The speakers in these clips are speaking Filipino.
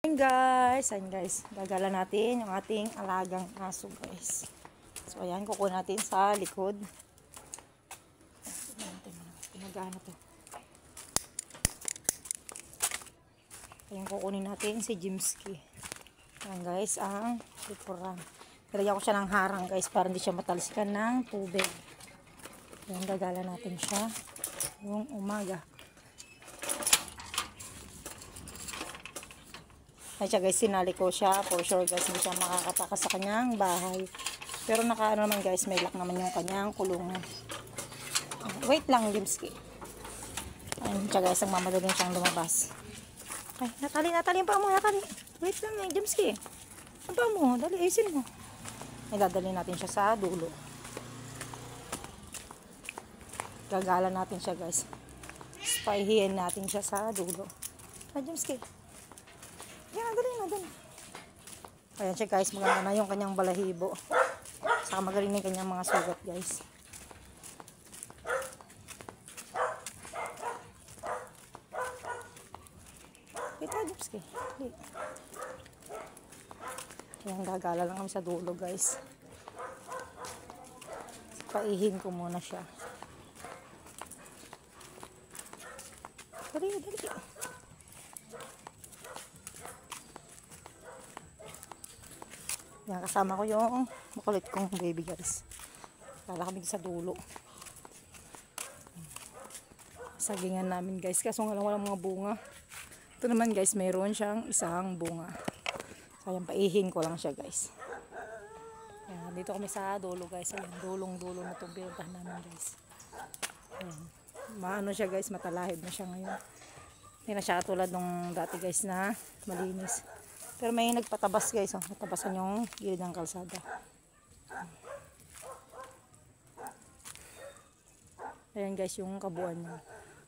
Ayan guys, gagala natin yung ating alagang aso guys. So ayan, kukunin natin sa likod. Pinagana to. Ayan, kukunin natin si Jimsky. Ayan guys, ang likuran. Nilagyan ko siya ng harang guys para hindi siya matalsikan ng tubig. Ayan, gagala natin siya yung umaga. Ayan siya guys, sinali ko siya for sure guys, hindi siya makakatakas sa kanyang bahay. Pero nakaano naman guys, may lock naman yung kanyang kulungan. Wait lang Jimsky. Ayan siya guys, ang mamadali siyang lumabas. Ay, natali pa mo, natali. Wait lang Jimsky. Ano pa mo? Dali, ayusin mo. Ay, dadali natin siya sa dulo. Gagala natin siya guys. Spyhiin natin siya sa dulo. Ay, Jimsky. Yan, dali na. Ayan siya guys, maganda na yung kanyang balahibo. Saka magaling yung kanyang mga sugat guys. Ito, Jimsky. Ayan, gagala lang kami sa dulo guys. Paihin ko muna siya. Dali. Yan, kasama ko yung makulit kong baby guys. Kala kami sa dulo. Sagingan namin guys. Kaso nga lang walang mga bunga. Ito naman guys, mayroon siyang isang bunga. Sayang, paihin ko lang siya guys. Yan, dito kami sa dulo guys. Ayan, dulong-dulo na itong pinuntahan namin guys. Ayan. Maano siya guys, matalahib na siya ngayon. Hindi na siya katulad nung dati guys na malinis. Pero may nagpatabas guys, oh. Natabasan yung gilid ng kalsada. Ayan guys, yung kabuuan niya.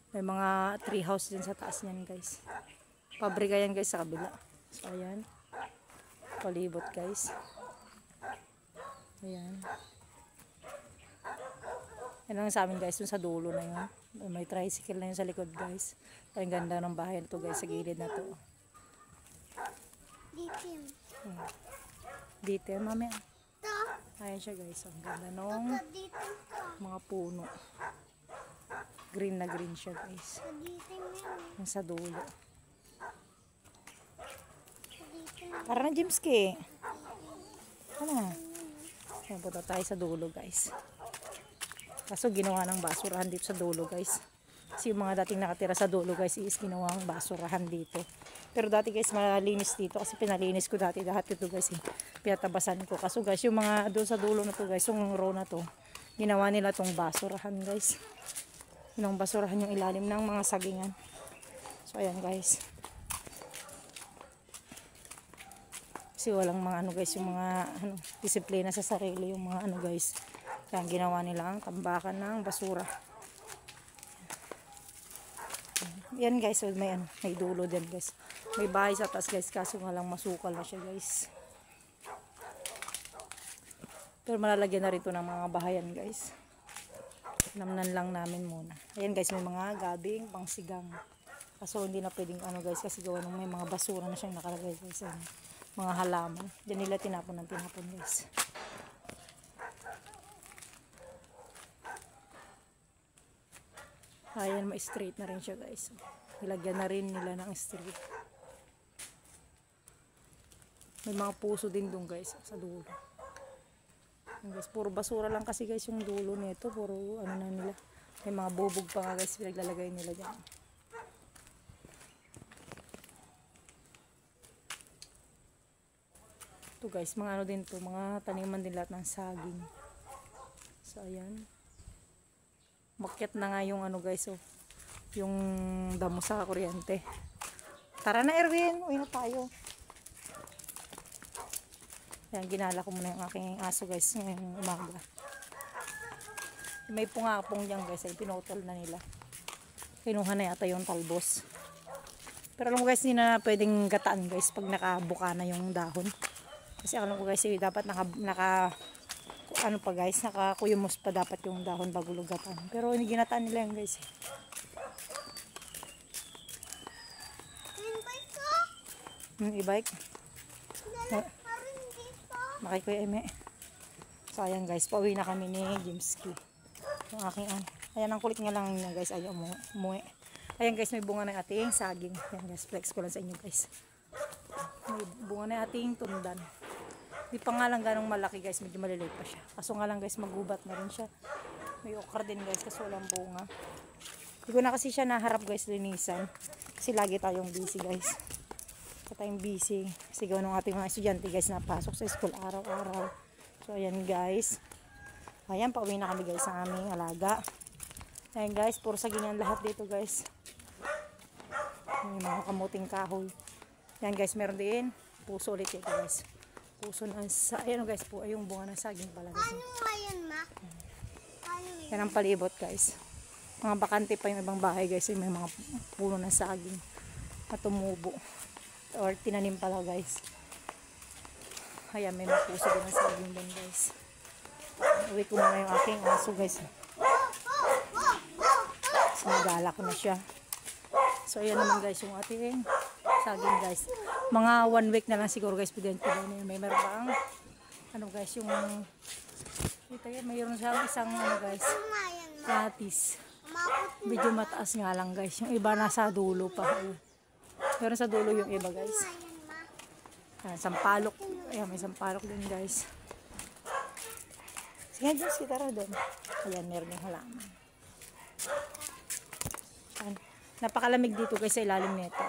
May mga tree house din sa taas niyan guys. Pabrika yan guys sa kabila. So ayan. Palibot guys. Ayan. Yan lang sa amin guys, yung sa dulo na yun. May tricycle na yun sa likod guys. Ang ganda ng bahay na to guys, sa gilid na to. Dito, mami. Ayan siya guys. Ang ganda nung mga puno. Green na green siya guys. Yung sa dulo. Tara na Jimsky. Ano na? Ayan, punta tayo sa dulo guys. Kaso ginawa ng basurahan dito sa dulo guys. Kasi yung mga dating nakatira sa dulo guys is ginawa ng basurahan dito. Pero dati guys malinis dito kasi pinalinis ko dati lahat ito guys eh. Pinatabasan ko. Kaso guys yung mga doon sa dulo na to guys, yung row na to, ginawa nila tong basurahan guys. Yung basurahan yung ilalim ng mga sagingan. So ayan guys. Kasi walang mga ano guys, yung mga disiplina sa sarili, yung mga ano guys. Kaya ginawa nila ang tambakan ng basura. Yan guys, may dulo din guys. May bahay sa taas guys, kaso nga lang masukal na siya guys. Pero malalagyan na rito ng mga bahayan guys. Namnan lang namin muna. Ayan guys, may mga gabing pangsigang. Kaso hindi na pwedeng ano guys, kasi gawa nung may mga basura na siyang nakalagay guys. Ayan, mga halaman. Diyan nila tinapon guys. Ayan, ma-straight na rin siya guys. Nilagyan na rin nila ng straight. May mga puso din doon guys sa dulo. Ayan guys, puro basura lang kasi guys yung dulo nito. Puro ano na nila. May mga bubog pa nga guys pinaglalagay nila dyan. Ito guys, mga ano din to, mga taniman din lahat ng saging. So ayan. Makyat na nga yung ano guys, oh, yung damo sa kuryente. Tara na Erwin, uwi na tayo. Ayan, ginala ko muna yung aking aso guys ngayong umaga. May pungapong dyan guys, ay pinutol na nila. Kinuha na yata yung talbos. Pero alam mo guys, hindi na pwedeng gataan guys pag nakabuka na yung dahon. Kasi alam ko guys, dapat ano pa guys, nakakuyumos pa dapat yung dahon bago lugatan. Pero hindi ginataan nila yan guys. E-bike. Makay ko yung eme. So ayan guys, pauwi na kami ni Jimsky. Yung aking ayan, ang kulit nga lang niya guys, ayaw umuwi. Ayan guys, may bunga na ating saging. Ayan guys, flex ko lang sa inyo guys. May bunga na ating tundan. Di pa nga lang ganong malaki guys, medyo maliliit pa siya. Kaso nga lang guys, magubat na rin siya. May okra din guys, kaso walang bunga. Hindi ko na kasi siya naharap guys, linisan. Kasi lagi tayong busy guys. Kasi tayong busy. Sigaw ng ating mga estudyante guys, napasok sa school araw-araw. So ayan guys. Ayan, pauwi na kami guys sa aming alaga. Ayan guys, puro sagingan lahat dito guys. May mga kamuting kahoy. Ayan guys, meron din puso ulit ito guys. Puso na sa, ayan guys po, ay yung bunga ng saging pala guys. Ano ngayon, ma? Yan ang palibot guys. Mga bakante pa yung ibang bahay guys, yung may mga puno ng saging na tumubo. Or tinanim pala guys. Ayan, may mga puso din ng saging din guys. Uwi ko muna yung aking aso guys. So, nagala ko na siya. So, ayan naman guys yung ating saging guys. Mga 1 week na lang siguro guys. May meron pang ano guys yung ito yan. Mayroon siyang isang ano guys. Katis. Medyo mataas nga lang guys. Yung iba nasa dulo pa. Meron sa dulo yung iba guys. Ayan, sampalok. Ayan, may sampalok din guys. Sige guys, kita rin doon. Ayan, meron yung halaman. Ayan. Napakalamig dito guys sa ilalim nito.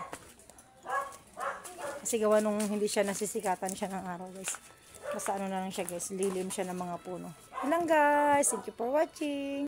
Kasi gawa nung hindi siya nasisikatan siya ng araw guys. Basta ano na lang siya guys, lilim siya ng mga puno. Yun lang guys, thank you for watching.